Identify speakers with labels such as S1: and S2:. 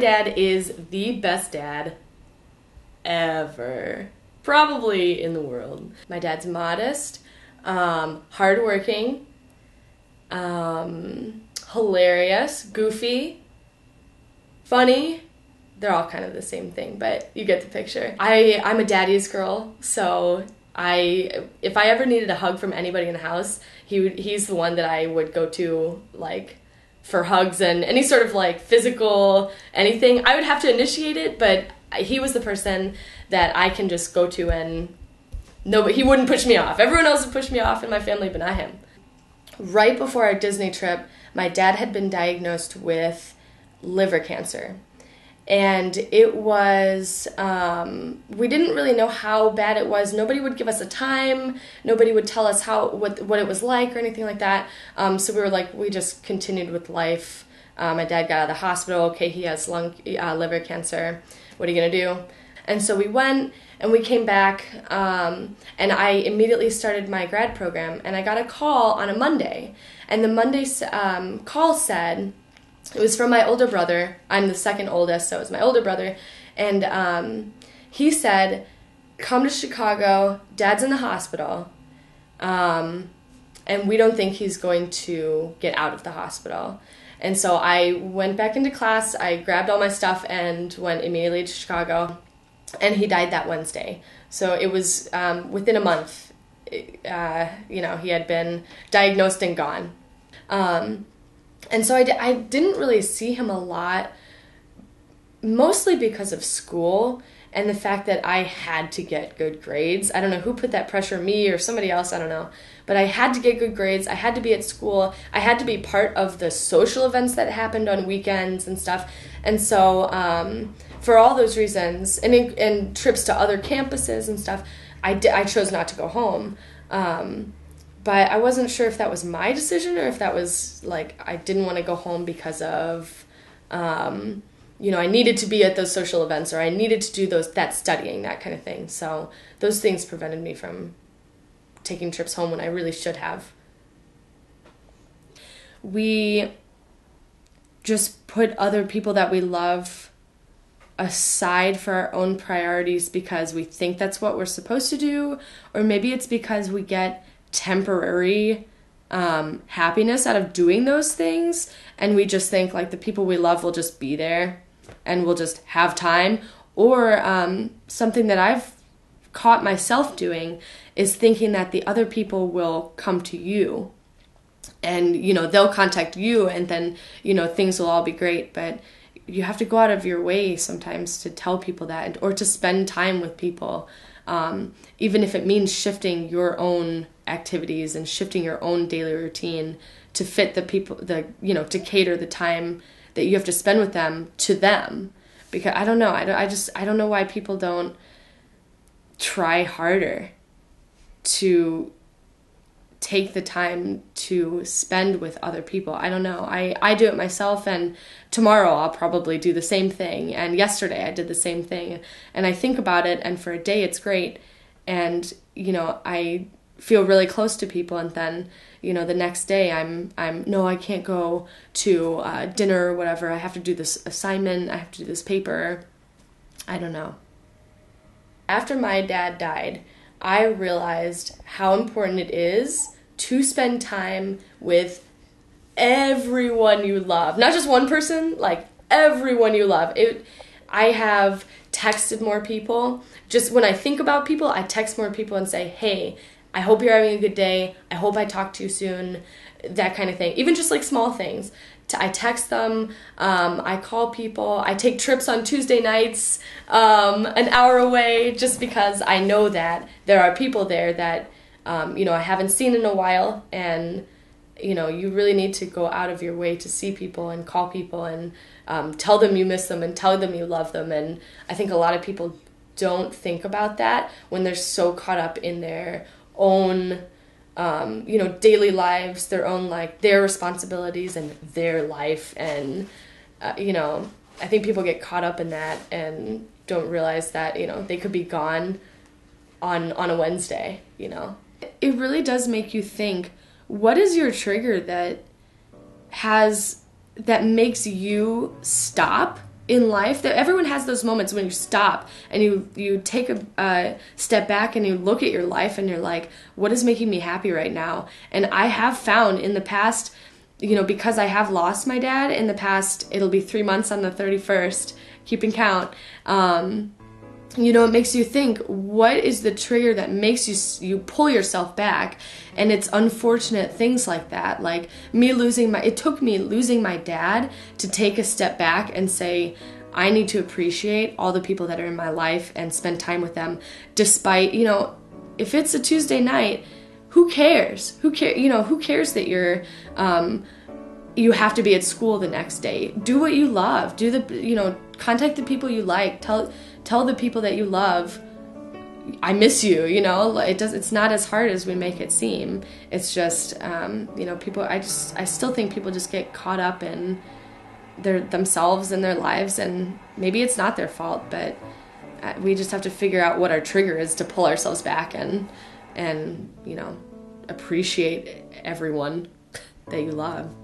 S1: Dad is the best dad ever, probably in the world. My dad's modest, hardworking, hilarious, goofy, funny. They're all kind of the same thing, but you get the picture. I'm a daddy's girl, so if I ever needed a hug from anybody in the house, he's the one that I would go to, like, for hugs and any sort of, like, physical anything. I would have to initiate it, but he was the person that I can just go to, and he wouldn't push me off. Everyone else would push me off in my family, but not him. Right before our Disney trip, my dad had been diagnosed with liver cancer. And it was, we didn't really know how bad it was. Nobody would give us a time. Nobody would tell us what it was like or anything like that. So we just continued with life. My dad got out of the hospital. Okay, he has liver cancer. What are you going to do? And so we went and we came back, and I immediately started my grad program. And I got a call on a Monday. And the Monday call said, it was from my older brother. I'm the second oldest, so it was my older brother. And he said, come to Chicago, Dad's in the hospital, and we don't think he's going to get out of the hospital. And so I went back into class, I grabbed all my stuff and went immediately to Chicago, and he died that Wednesday. So it was within a month, he had been diagnosed and gone. And so I didn't really see him a lot, mostly because of school and the fact that I had to get good grades. I don't know who put that pressure on me or somebody else, I don't know. But I had to get good grades, I had to be at school, I had to be part of the social events that happened on weekends and stuff. And so for all those reasons, and trips to other campuses and stuff, I chose not to go home. But I wasn't sure if that was my decision or if that was, like, I didn't want to go home because of, I needed to be at those social events or I needed to do that studying, that kind of thing. So those things prevented me from taking trips home when I really should have. We just put other people that we love aside for our own priorities because we think that's what we're supposed to do, or maybe it's because we get temporary happiness out of doing those things, and we just think like the people we love will just be there and we'll just have time. Or something that I've caught myself doing is thinking that the other people will come to you and they'll contact you and then things will all be great. But you have to go out of your way sometimes to tell people that, or to spend time with people, even if it means shifting your own activities and shifting your own daily routine to fit the people, to cater the time that you have to spend with them to them. Because I don't know, I don't know why people don't try harder to take the time to spend with other people. I don't know. I do it myself, and tomorrow I'll probably do the same thing. And yesterday I did the same thing. And I think about it, and for a day it's great. And, I feel really close to people, and then, the next day no, I can't go to dinner or whatever. I have to do this assignment. I have to do this paper. I don't know. After my dad died, I realized how important it is to spend time with everyone you love. Not just one person, like everyone you love. I have texted more people. Just when I think about people, I text more people and say, hey, I hope you're having a good day. I hope I talk to you soon. That kind of thing. Even just like small things. I text them, I call people, I take trips on Tuesday nights, an hour away, just because I know that there are people there that, I haven't seen in a while, and, you really need to go out of your way to see people and call people and tell them you miss them and tell them you love them. And I think a lot of people don't think about that when they're so caught up in their own daily lives, their own, their responsibilities and their life. And, I think people get caught up in that and don't realize that, they could be gone on a Wednesday, It really does make you think, what is your trigger that makes you stop in life, that everyone has those moments when you stop and you take a step back and you look at your life and you're like, what is making me happy right now? And I have found in the past, because I have lost my dad in the past, it'll be 3 months on the 31st, keeping count. It makes you think, what is the trigger that makes you pull yourself back? And it's unfortunate things like that. Like it took me losing my dad to take a step back and say, I need to appreciate all the people that are in my life and spend time with them. Despite, if it's a Tuesday night, who cares? Who cares that you have to be at school the next day? Do what you love. Contact the people you like. Tell the people that you love, I miss you. It's not as hard as we make it seem. It's just, people. I still think people just get caught up in themselves and their lives, and maybe it's not their fault, but we just have to figure out what our trigger is to pull ourselves back and appreciate everyone that you love.